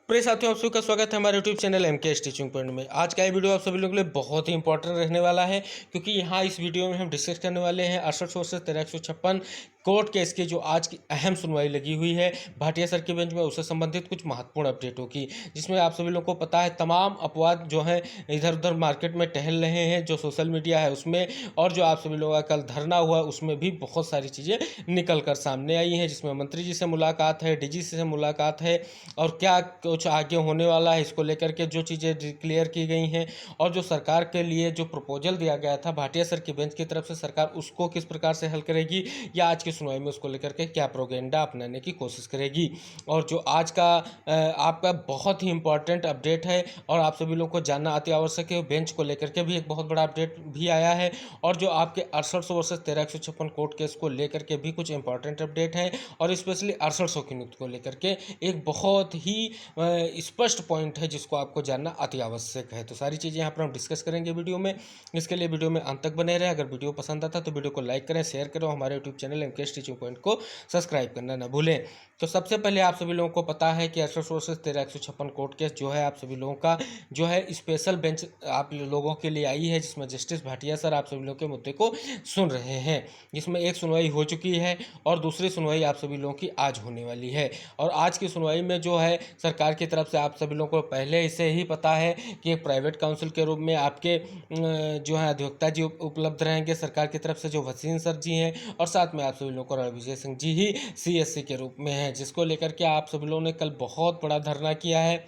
प्रिय साथियों, आप सभी का स्वागत है हमारे यूट्यूब चैनल एम के टीचिंग पॉइंट में। आज का ये वीडियो आप सभी लोगों के लिए बहुत ही इंपॉर्टेंट रहने वाला है, क्योंकि यहाँ इस वीडियो में हम डिस्कस करने वाले हैं 68 कोर्ट केस की जो आज की अहम सुनवाई लगी हुई है भाटिया सर के बेंच में, उससे संबंधित कुछ महत्वपूर्ण अपडेटों की, जिसमें आप सभी लोगों को पता है तमाम अपवाद जो हैं इधर उधर मार्केट में टहल रहे हैं, जो सोशल मीडिया है उसमें, और जो आप सभी लोगों का कल धरना हुआ उसमें भी बहुत सारी चीज़ें निकल कर सामने आई हैं, जिसमें मंत्री जी से मुलाकात है, डीजी से मुलाकात है, और क्या कुछ आगे होने वाला है इसको लेकर के जो चीज़ें क्लियर की गई हैं, और जो सरकार के लिए जो प्रपोजल दिया गया था भाटिया सर की बेंच की तरफ से, सरकार उसको किस प्रकार से हल करेगी या आज की सुनवाई में उसको लेकर के क्या प्रोपेगेंडा अपनाने की कोशिश करेगी। और जो आज का आपका बहुत ही इंपॉर्टेंट अपडेट है और आप सभी लोगों को जानना अति आवश्यक है, बेंच को लेकर के भी एक बहुत बड़ा अपडेट भी आया है, और जो आपके 6800 वर्सेस 1356 कोर्ट केस को लेकर के भी कुछ इंपॉर्टेंट अपडेट है, और स्पेशली 6800 की नियुक्ति को लेकर के एक बहुत ही स्पष्ट पॉइंट है जिसको आपको जानना अति आवश्यक है। तो सारी चीज़ें यहाँ पर हम डिस्कस करेंगे वीडियो में। इसके लिए वीडियो में अंत तक बने रहे। अगर वीडियो पसंद आता तो वीडियो को लाइक करें, शेयर करें, हमारे यूट्यूब चैनल एम के टीचिंग पॉइंट को सब्सक्राइब करना ना भूलें। तो सबसे पहले आप सभी लोगों को पता है कि 68 वर्सेस 1356 कोर्ट केस जो है आप सभी लोगों का जो है स्पेशल बेंच आप लोगों के लिए आई है, जिसमें जस्टिस भाटिया सर आप सभी लोगों के मुद्दे को सुन रहे हैं, जिसमें एक सुनवाई हो चुकी है और दूसरी सुनवाई आप सभी लोगों की आज होने वाली है। और आज की सुनवाई में जो है सरकार की तरफ से आप सभी लोगों को पहले से ही पता है कि एक प्राइवेट काउंसिल के रूप में आपके जो है अधिवक्ता जी उपलब्ध रहेंगे सरकार की तरफ से, जो वसीम सर जी हैं, और साथ में आप सभी लोगों को रणविजय सिंह जी ही सीएससी के रूप में हैं, जिसको लेकर के आप सभी लोगों ने कल बहुत बड़ा धरना किया है।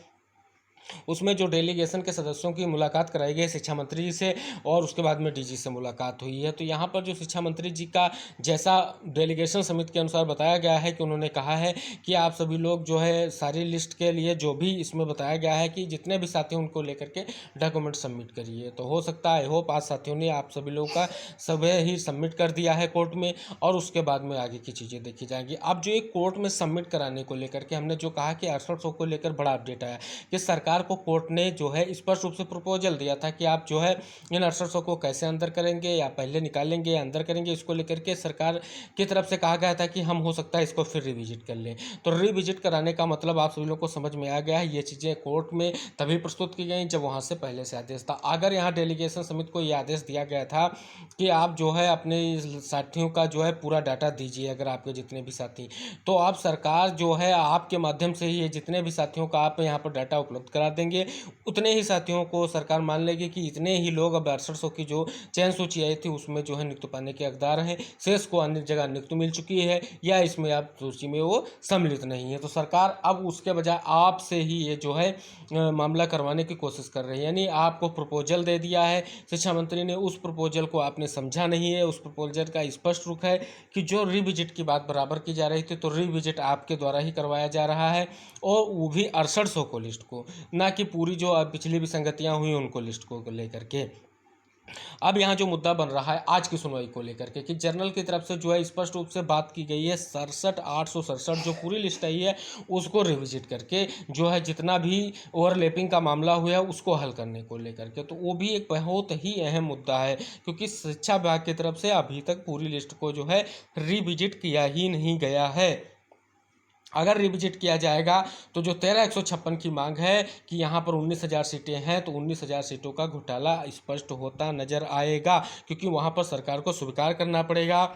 उसमें जो डेलीगेशन के सदस्यों की मुलाकात कराई गई शिक्षा मंत्री जी से, और उसके बाद में डीजी से मुलाकात हुई है। तो यहाँ पर जो शिक्षा मंत्री जी का जैसा डेलीगेशन समिति के अनुसार बताया गया है कि उन्होंने कहा है कि आप सभी लोग जो है सारी लिस्ट के लिए जो भी इसमें बताया गया है कि जितने भी साथी उनको लेकर के डॉक्यूमेंट सबमिट करिए। तो हो सकता है होप आज साथियों ने आप सभी लोगों का सभी ही सबमिट कर दिया है कोर्ट में, और उसके बाद में आगे की चीज़ें देखी जाएंगी। अब जो एक कोर्ट में सबमिट कराने को लेकर के हमने जो कहा कि 6800 को लेकर बड़ा अपडेट आया कि सरकार को कोर्ट ने जो है स्पष्ट रूप से प्रपोजल दिया था कि आप जो है इन 6800 को कैसे अंदर करेंगे, या पहले निकालेंगे या अंदर करेंगे। इसको लेकर के सरकार की तरफ से कहा गया था कि हम हो सकता है इसको फिर रिविजिट कर लें। तो रिविजिट कराने का मतलब आप सभी लोगों को समझ में आ गया है। ये चीज़ें कोर्ट में तभी प्रस्तुत की गई जब वहाँ से पहले से आदेश था। अगर यहाँ डेलीगेशन समिति को ये आदेश दिया गया था कि आप जो है अपने साथियों का जो है पूरा डाटा दीजिए, अगर आपके जितने भी साथी, तो आप सरकार जो है आपके माध्यम से ही जितने भी साथियों का आप यहाँ पर डाटा उपलब्ध करा देंगे, उतने ही साथियों को सरकार मान लेगी कि इतने ही लोग अब 6800 की जो चयन सूची आई थी उसमें जो है नियुक्ति पाने के हकदार हैं, शेष को अन्य जगह नियुक्ति मिल चुकी है या इसमें आप सूची में वो सम्मिलित नहीं है। तो सरकार अब उसके बजाय आपसे ही ये जो है मामला करवाने की कोशिश कर रही है। यानी आपको प्रपोजल दे दिया है शिक्षा मंत्री ने, उस प्रपोजल को आपने समझा नहीं है। उस प्रपोजल का स्पष्ट रूप है कि जो रिविजिट की बात बराबर की जा रही थी, तो रिविजिट आपके द्वारा ही करवाया जा रहा है, और वो भी 6800 को लिस्ट को, ना कि पूरी जो पिछली भी संगतियां हुई उनको लिस्ट को लेकर के। अब यहाँ जो मुद्दा बन रहा है आज की सुनवाई को लेकर के कि जनरल की तरफ से जो है स्पष्ट रूप से बात की गई है 67,867 जो पूरी लिस्ट आई है उसको रिविजिट करके जो है जितना भी ओवरलैपिंग का मामला हुआ है उसको हल करने को लेकर के। तो वो भी एक बहुत ही अहम मुद्दा है, क्योंकि शिक्षा विभाग की तरफ से अभी तक पूरी लिस्ट को जो है रिविजिट किया ही नहीं गया है। अगर रिविजिट किया जाएगा तो जो 13,156 की मांग है कि यहाँ पर 19,000 सीटें हैं, तो 19,000 सीटों का घोटाला स्पष्ट होता नजर आएगा, क्योंकि वहाँ पर सरकार को स्वीकार करना पड़ेगा।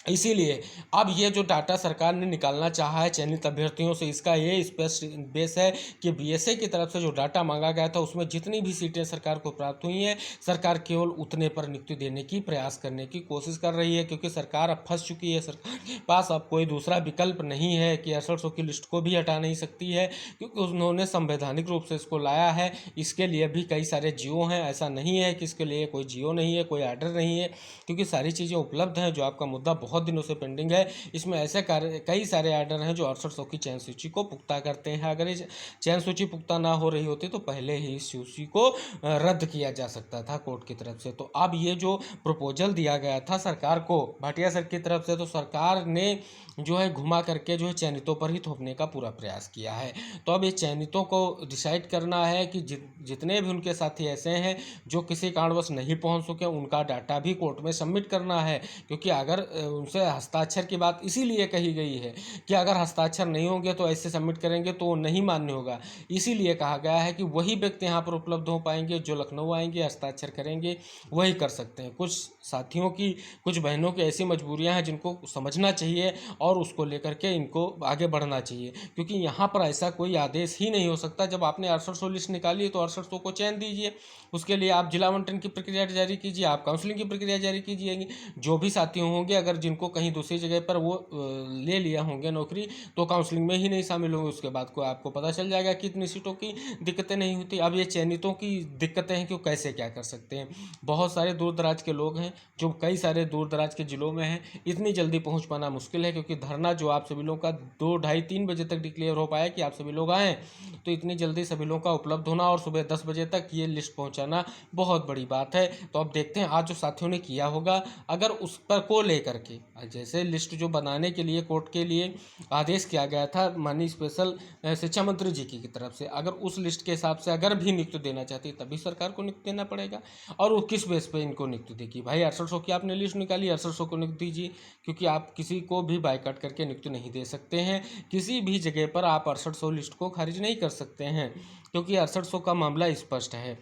इसीलिए अब ये जो डाटा सरकार ने निकालना चाहा है चयनित अभ्यर्थियों से, इसका ये स्पष्ट बेस है कि बीएसए की तरफ से जो डाटा मांगा गया था उसमें जितनी भी सीटें सरकार को प्राप्त हुई हैं, सरकार केवल उतने पर नियुक्ति देने की प्रयास करने की कोशिश कर रही है, क्योंकि सरकार अब फंस चुकी है। सरकार के पास अब कोई दूसरा विकल्प नहीं है कि 6800 की लिस्ट को भी हटा नहीं सकती है, क्योंकि उन्होंने संवैधानिक रूप से इसको लाया है। इसके लिए भी कई सारे जियो हैं, ऐसा नहीं है कि इसके लिए कोई जियो नहीं है, कोई आर्डर नहीं है, क्योंकि सारी चीज़ें उपलब्ध हैं। जो आपका मुद्दा बहुत दिनों से पेंडिंग है, इसमें ऐसे कई सारे आर्डर हैं जो 6800 की चयन सूची को पुख्ता करते हैं। अगर ये चयन सूची पुख्ता ना हो रही होती तो पहले ही इस सूची को रद्द किया जा सकता था कोर्ट की तरफ से। तो अब ये जो प्रपोजल दिया गया था सरकार को भाटिया सर की तरफ से, तो सरकार ने जो है घुमा करके जो है चयनितों पर ही थोपने का पूरा प्रयास किया है। तो अब ये चयनितों को डिसाइड करना है कि जितने भी उनके साथी ऐसे हैं जो किसी कारणवश नहीं पहुंच सके, उनका डाटा भी कोर्ट में सबमिट करना है, क्योंकि अगर उनसे हस्ताक्षर की बात इसीलिए कही गई है कि अगर हस्ताक्षर नहीं होंगे तो ऐसे सबमिट करेंगे तो नहीं मान्य होगा। इसीलिए कहा गया है कि वही व्यक्ति यहाँ पर उपलब्ध हो पाएंगे जो लखनऊ आएंगे, हस्ताक्षर करेंगे, वही कर सकते हैं। कुछ साथियों की, कुछ बहनों की ऐसी मजबूरियां हैं जिनको समझना चाहिए और उसको लेकर के इनको आगे बढ़ना चाहिए, क्योंकि यहाँ पर ऐसा कोई आदेश ही नहीं हो सकता। जब आपने 6800 लिस्ट निकाली है तो 6800 को चयन दीजिए, उसके लिए आप जिला आवंटन की प्रक्रिया जारी कीजिए, आप काउंसलिंग की प्रक्रिया जारी कीजिएगी। जो भी साथी होंगे अगर जिनको कहीं दूसरी जगह पर वो ले लिया होंगे नौकरी, तो काउंसलिंग में ही नहीं शामिल होंगे। उसके बाद को आपको पता चल जाएगा कि इतनी सीटों की दिक्कतें नहीं होती। अब ये चयनितों की दिक्कतें हैं कि वो कैसे क्या कर सकते हैं। बहुत सारे दूर दराज के लोग हैं जो कई सारे दूर दराज के ज़िलों में हैं, इतनी जल्दी पहुंच पाना मुश्किल है, क्योंकि धरना जो आप सभी लोगों का 2, ढाई, 3 बजे तक डिक्लेयर हो पाया कि आप सभी लोग आएँ, तो इतनी जल्दी सभी लोगों का उपलब्ध होना और सुबह 10 बजे तक ये लिस्ट पहुंचाना बहुत बड़ी बात है। तो अब देखते हैं आज जो साथियों ने किया होगा, अगर उस पर को लेकर के जैसे लिस्ट जो बनाने के लिए कोर्ट के लिए आदेश किया गया था माननीय स्पेशल शिक्षा मंत्री जी की तरफ से, अगर उस लिस्ट के हिसाब से अगर भी नियुक्ति देना चाहती तभी सरकार को नियुक्ति देना पड़ेगा। और वो किस बेस पे इनको नियुक्ति देगी? भाई 6800 की आपने लिस्ट निकाली, 6800 को नियुक्ति दीजिए, क्योंकि आप किसी को भी बायकॉट करके नियुक्ति नहीं दे सकते हैं। किसी भी जगह पर आप 6800 लिस्ट को खारिज नहीं कर सकते हैं, क्योंकि 6800 का मामला स्पष्ट है।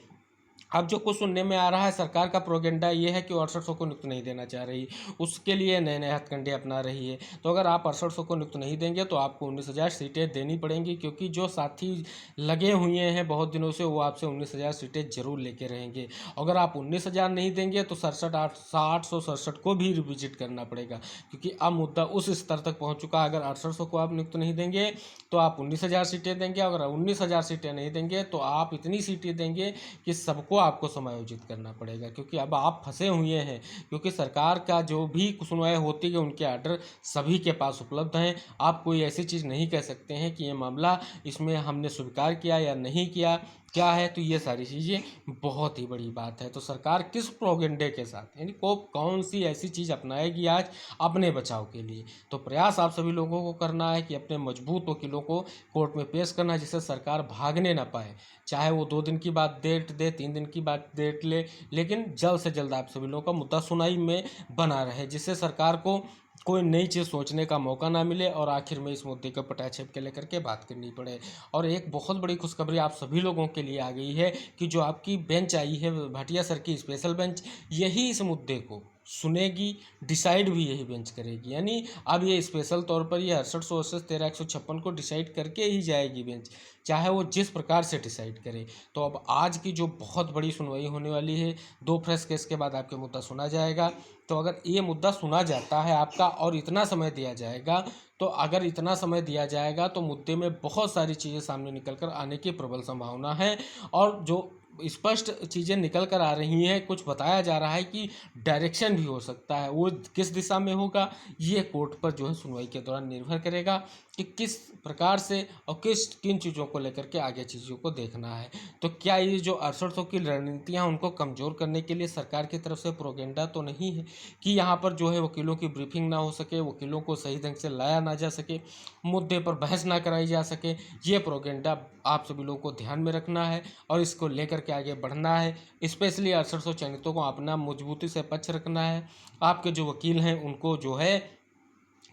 अब जो कुछ सुनने में आ रहा है, सरकार का प्रोपेगेंडा ये है कि 6800 को नियुक्त नहीं देना चाह रही, उसके लिए नए नए हथकंडे अपना रही है। तो अगर आप 6800 को नियुक्त नहीं देंगे तो आपको 19,000 सीटें देनी पड़ेंगी, क्योंकि जो साथी लगे हुए हैं बहुत दिनों से वो आपसे 19,000 सीटें जरूर लेके रहेंगे। अगर आप 19,000 नहीं देंगे तो 867 को भी रिविजिट करना पड़ेगा, क्योंकि अब मुद्दा उस स्तर तक पहुँच चुका है। अगर 6800 को आप नियुक्त नहीं देंगे तो आप 19,000 सीटें देंगे, अगर 19,000 सीटें नहीं देंगे तो आप इतनी सीटें देंगे कि सबको आपको समायोजित करना पड़ेगा, क्योंकि अब आप फंसे हुए हैं। क्योंकि सरकार का जो भी सुनवाई होती है उनके आर्डर सभी के पास उपलब्ध हैं। आप कोई ऐसी चीज़ नहीं कह सकते हैं कि ये मामला इसमें हमने स्वीकार किया या नहीं किया, क्या है। तो ये सारी चीज़ें बहुत ही बड़ी बात है। तो सरकार किस प्रोपेगेंडे के साथ, यानी को कौन सी ऐसी चीज़ अपनाएगी आज अपने बचाव के लिए? तो प्रयास आप सभी लोगों को करना है कि अपने मजबूत वकीलों को कोर्ट में पेश करना है, जिससे सरकार भागने ना पाए। चाहे वो 2 दिन की बात डेट दे, 3 दिन की बात डेट ले, लेकिन जल्द से जल्द आप सभी लोगों का मुद्दा सुनाई में बना रहे, जिससे सरकार को कोई नई चीज़ सोचने का मौका ना मिले और आखिर में इस मुद्दे को पटाक्षेप के लेकर के बात करनी पड़े। और एक बहुत बड़ी खुशखबरी आप सभी लोगों के लिए आ गई है कि जो आपकी बेंच आई है भाटिया सर की स्पेशल बेंच, यही इस मुद्दे को सुनेगी, डिसाइड भी यही बेंच करेगी। यानी अब ये स्पेशल तौर पर ये 6800 वर्सेस 13,156 को डिसाइड करके ही जाएगी बेंच, चाहे वो जिस प्रकार से डिसाइड करे। तो अब आज की जो बहुत बड़ी सुनवाई होने वाली है, 2 फ्रेश केस के बाद आपके मुद्दा सुना जाएगा। तो अगर ये मुद्दा सुना जाता है आपका और इतना समय दिया जाएगा, तो अगर इतना समय दिया जाएगा तो मुद्दे में बहुत सारी चीज़ें सामने निकल कर आने की प्रबल संभावना है। और जो स्पष्ट चीज़ें निकल कर आ रही हैं, कुछ बताया जा रहा है कि डायरेक्शन भी हो सकता है, वो किस दिशा में होगा ये कोर्ट पर जो है सुनवाई के दौरान निर्भर करेगा कि किस प्रकार से और किन चीज़ों को लेकर के आगे चीज़ों को देखना है। तो क्या ये जो 6800 की रणनीतियाँ उनको कमज़ोर करने के लिए सरकार की तरफ से प्रोपेगेंडा तो नहीं है कि यहाँ पर जो है वकीलों की ब्रीफिंग ना हो सके, वकीलों को सही ढंग से लाया ना जा सके, मुद्दे पर बहस ना कराई जा सके? ये प्रोपेगेंडा आप सभी लोगों को ध्यान में रखना है और इसको लेकर के आगे बढ़ना है। स्पेशली 6800 चयनितों को अपना मजबूती से पक्ष रखना है। आपके जो वकील हैं उनको जो है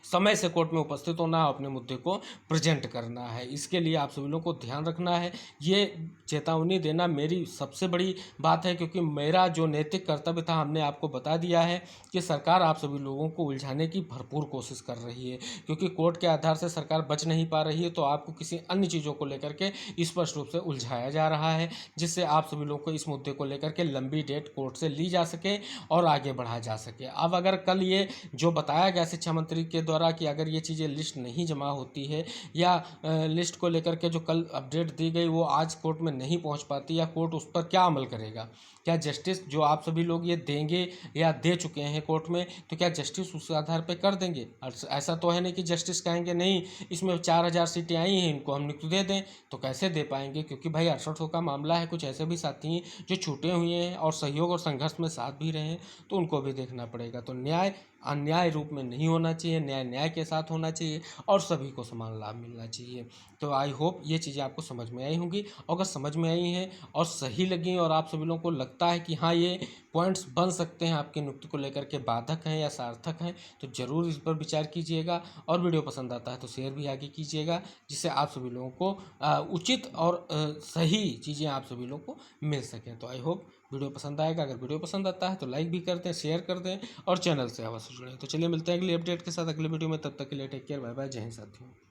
समय से कोर्ट में उपस्थित होना, अपने मुद्दे को प्रेजेंट करना है। इसके लिए आप सभी लोगों को ध्यान रखना है। ये चेतावनी देना मेरी सबसे बड़ी बात है, क्योंकि मेरा जो नैतिक कर्तव्य था हमने आपको बता दिया है कि सरकार आप सभी लोगों को उलझाने की भरपूर कोशिश कर रही है, क्योंकि कोर्ट के आधार से सरकार बच नहीं पा रही है। तो आपको किसी अन्य चीज़ों को लेकर के स्पष्ट रूप से उलझाया जा रहा है, जिससे आप सभी लोगों को इस मुद्दे को लेकर के लंबी डेट कोर्ट से ली जा सके और आगे बढ़ा जा सके। अब अगर कल ये जो बताया गया शिक्षा मंत्री के द्वारा कि अगर ये चीज़ें लिस्ट नहीं जमा होती है या लिस्ट को लेकर के जो कल अपडेट दी गई वो आज कोर्ट में नहीं पहुंच पाती, या कोर्ट उस पर क्या अमल करेगा? क्या जस्टिस जो आप सभी लोग ये देंगे या दे चुके हैं कोर्ट में, तो क्या जस्टिस उस आधार पर कर देंगे? ऐसा तो है नहीं कि जस्टिस कहेंगे नहीं इसमें 4,000 सीटें आई हैं इनको हम नियुक्ति दे दें, तो कैसे दे पाएंगे? क्योंकि भाई 6800 का मामला है, कुछ ऐसे भी साथी हैं जो छूटे हुए हैं और सहयोग और संघर्ष में साथ भी रहे हैं, तो उनको भी देखना पड़ेगा। तो न्याय अन्याय रूप में नहीं होना चाहिए, न्याय के साथ होना चाहिए और सभी को समान लाभ मिलना चाहिए। तो आई होप ये चीज़ें आपको समझ में आई होंगी। अगर समझ में आई हैं और सही लगी और आप सभी लोगों को लगता है कि हाँ ये पॉइंट्स बन सकते हैं आपके नियुक्ति को लेकर के, बाधक हैं या सार्थक हैं, तो ज़रूर इस पर विचार कीजिएगा। और वीडियो पसंद आता है तो शेयर भी आगे कीजिएगा, जिससे आप सभी लोगों को उचित और सही चीज़ें आप सभी लोगों को मिल सकें। तो आई होप वीडियो पसंद आएगा। अगर वीडियो पसंद आता है तो लाइक भी कर दें, शेयर कर दें और चैनल से अवश्य जुड़ें। तो चलिए मिलते हैं अगली अपडेट के साथ अगले वीडियो में। तब तक के लिए टेक केयर, बाय बाय, जय हिंद साथियों।